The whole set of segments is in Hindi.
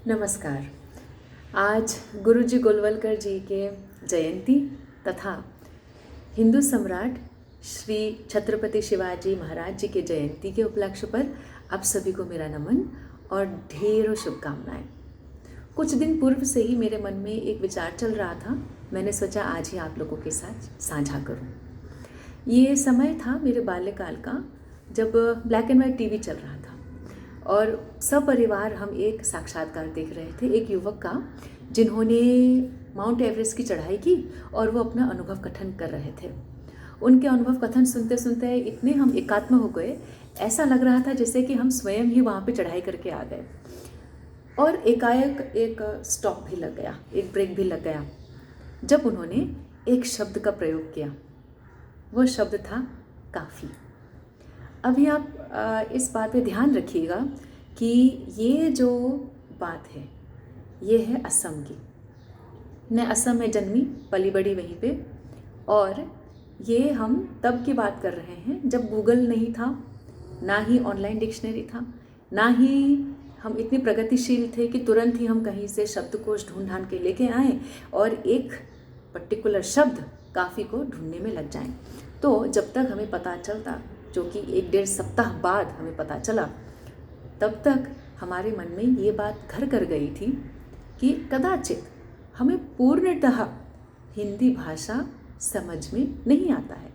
नमस्कार। आज गुरुजी गोलवलकर जी के जयंती तथा हिंदू सम्राट श्री छत्रपति शिवाजी महाराज जी के जयंती के उपलक्ष्य पर आप सभी को मेरा नमन और ढेरों शुभकामनाएं। कुछ दिन पूर्व से ही मेरे मन में एक विचार चल रहा था, मैंने सोचा आज ही आप लोगों के साथ साझा करूं। ये समय था मेरे बाल्यकाल का, जब ब्लैक एंड वाइट टीवी चल रहा था और सपरिवार हम एक साक्षात्कार देख रहे थे एक युवक का, जिन्होंने माउंट एवरेस्ट की चढ़ाई की और वो अपना अनुभव कथन कर रहे थे। उनके अनुभव कथन सुनते सुनते इतने हम एकात्म हो गए, ऐसा लग रहा था जैसे कि हम स्वयं ही वहाँ पे चढ़ाई करके आ गए। और एकाएक एक स्टॉप भी लग गया, एक ब्रेक भी लग गया, जब उन्होंने एक शब्द का प्रयोग किया। वो शब्द था काफ़ी। अभी आप इस बात पे ध्यान रखिएगा कि ये जो बात है ये है असम की। मैं असम में जन्मी पली बड़ी वहीं पे, और ये हम तब की बात कर रहे हैं जब गूगल नहीं था, ना ही ऑनलाइन डिक्शनरी था, ना ही हम इतने प्रगतिशील थे कि तुरंत ही हम कहीं से शब्दकोश ढूंढ ढांड के लेके आएँ और एक पर्टिकुलर शब्द काफ़ी को ढूंढने में लग जाएं। तो जब तक हमें पता चलता, जो कि 1-1.5 सप्ताह बाद हमें पता चला, तब तक हमारे मन में ये बात घर कर गई थी कि कदाचित हमें पूर्णतः हिंदी भाषा समझ में नहीं आता है।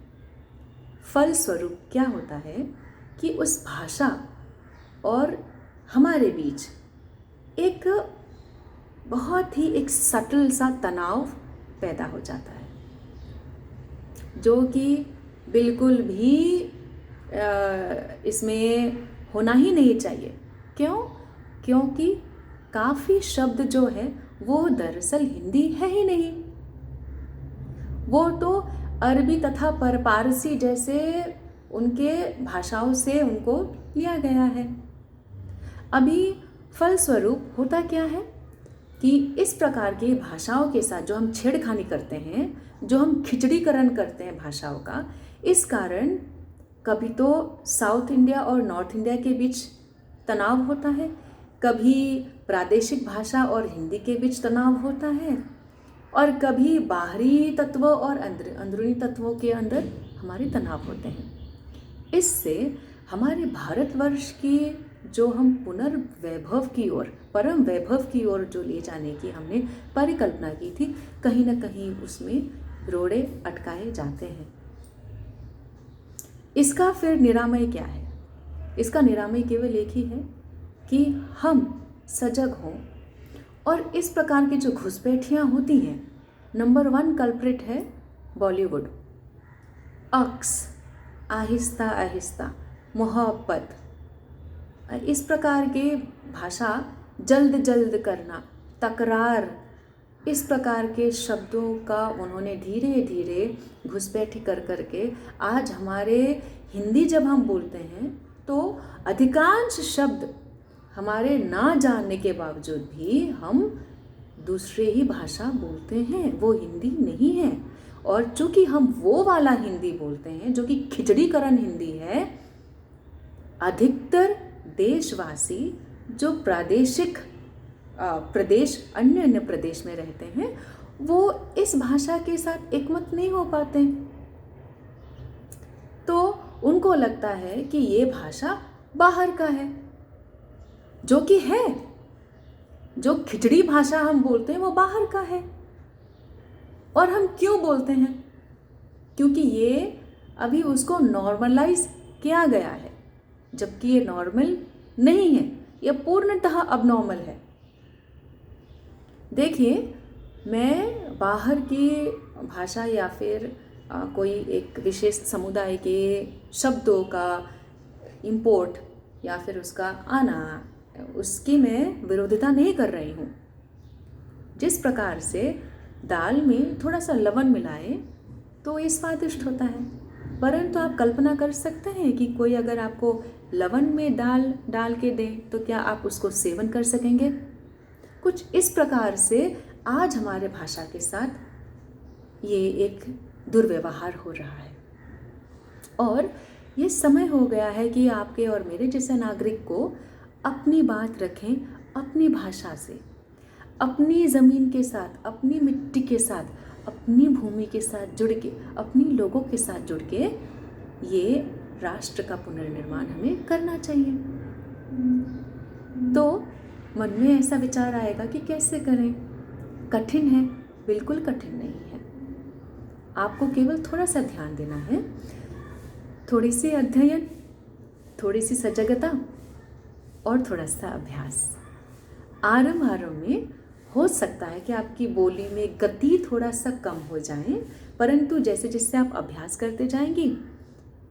फलस्वरूप क्या होता है कि उस भाषा और हमारे बीच एक बहुत ही एक सटल सा तनाव पैदा हो जाता है, जो कि बिल्कुल भी इसमें होना ही नहीं चाहिए। क्यों? क्योंकि काफ़ी शब्द जो है वो दरअसल हिंदी है ही नहीं, वो तो अरबी तथा पारसी जैसे उनके भाषाओं से उनको लिया गया है। अभी फलस्वरूप होता क्या है कि इस प्रकार की भाषाओं के साथ जो हम छेड़खानी करते हैं, जो हम खिचड़ीकरण करते हैं भाषाओं का, इस कारण कभी तो साउथ इंडिया और नॉर्थ इंडिया के बीच तनाव होता है, कभी प्रादेशिक भाषा और हिंदी के बीच तनाव होता है, और कभी बाहरी तत्वों और अंदरूनी तत्वों के अंदर हमारे तनाव होते हैं। इससे हमारे भारतवर्ष की जो हम पुनर्वैभव की ओर, परम वैभव की ओर जो ले जाने की हमने परिकल्पना की थी, कहीं ना कहीं उसमें रोड़े अटकाए जाते हैं। इसका फिर निरामय क्या है? इसका निरामय केवल एक ही है कि हम सजग हों, और इस प्रकार की जो घुसपैठियाँ होती हैं, नंबर 1 कल्प्रिट है बॉलीवुड। अक्स, आहिस्ता आहिस्ता, मोहब्बत, इस प्रकार के भाषा, जल्द जल्द करना, तकरार, इस प्रकार के शब्दों का उन्होंने धीरे धीरे घुसपैठी कर करके आज हमारे हिंदी जब हम बोलते हैं तो अधिकांश शब्द हमारे ना जानने के बावजूद भी हम दूसरे ही भाषा बोलते हैं, वो हिंदी नहीं है। और चूंकि हम वो वाला हिंदी बोलते हैं जो कि खिचड़ीकरण हिंदी है, अधिकतर देशवासी जो प्रादेशिक प्रदेश, अन्य प्रदेश में रहते हैं, वो इस भाषा के साथ एकमत नहीं हो पाते। तो उनको लगता है कि ये भाषा बाहर का है, जो कि है। जो खिचड़ी भाषा हम बोलते हैं वो बाहर का है। और हम क्यों बोलते हैं? क्योंकि ये अभी उसको नॉर्मलाइज किया गया है, जबकि ये नॉर्मल नहीं है, ये पूर्णतः अबनॉर्मल है। देखिए, मैं बाहर की भाषा या फिर कोई एक विशेष समुदाय के शब्दों का इंपोर्ट या फिर उसका आना, उसकी मैं विरोधिता नहीं कर रही हूँ। जिस प्रकार से दाल में थोड़ा सा लवण मिलाएं तो ये स्वादिष्ट होता है, परंतु आप कल्पना कर सकते हैं कि कोई अगर आपको लवण में दाल डाल के दे तो क्या आप उसको सेवन कर सकेंगे? कुछ इस प्रकार से आज हमारे भाषा के साथ ये एक दुर्व्यवहार हो रहा है, और ये समय हो गया है कि आपके और मेरे जैसे नागरिक को अपनी बात रखें, अपनी भाषा से, अपनी ज़मीन के साथ, अपनी मिट्टी के साथ, अपनी भूमि के साथ जुड़ के, अपनी लोगों के साथ जुड़ के ये राष्ट्र का पुनर्निर्माण हमें करना चाहिए। तो मन में ऐसा विचार आएगा कि कैसे करें, कठिन है? बिल्कुल कठिन नहीं है। आपको केवल थोड़ा सा ध्यान देना है, थोड़ी सी अध्ययन, थोड़ी सी सजगता और थोड़ा सा अभ्यास। आरंभ में हो सकता है कि आपकी बोली में गति थोड़ा सा कम हो जाए, परंतु जैसे जैसे आप अभ्यास करते जाएंगी,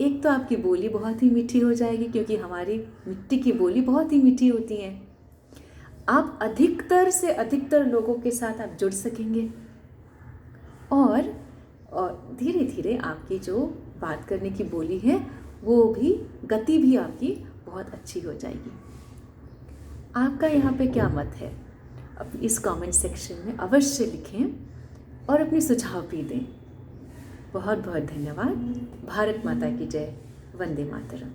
एक तो आपकी बोली बहुत ही मीठी हो जाएगी, क्योंकि हमारी मिट्टी की बोली बहुत ही मीठी होती है। आप अधिकतर से अधिकतर लोगों के साथ आप जुड़ सकेंगे और धीरे धीरे आपकी जो बात करने की बोली है वो भी, गति भी आपकी बहुत अच्छी हो जाएगी। आपका यहाँ पे क्या मत है? अब इस कमेंट सेक्शन में अवश्य लिखें और अपने सुझाव भी दें। बहुत बहुत धन्यवाद। भारत माता की जय। वंदे मातरम।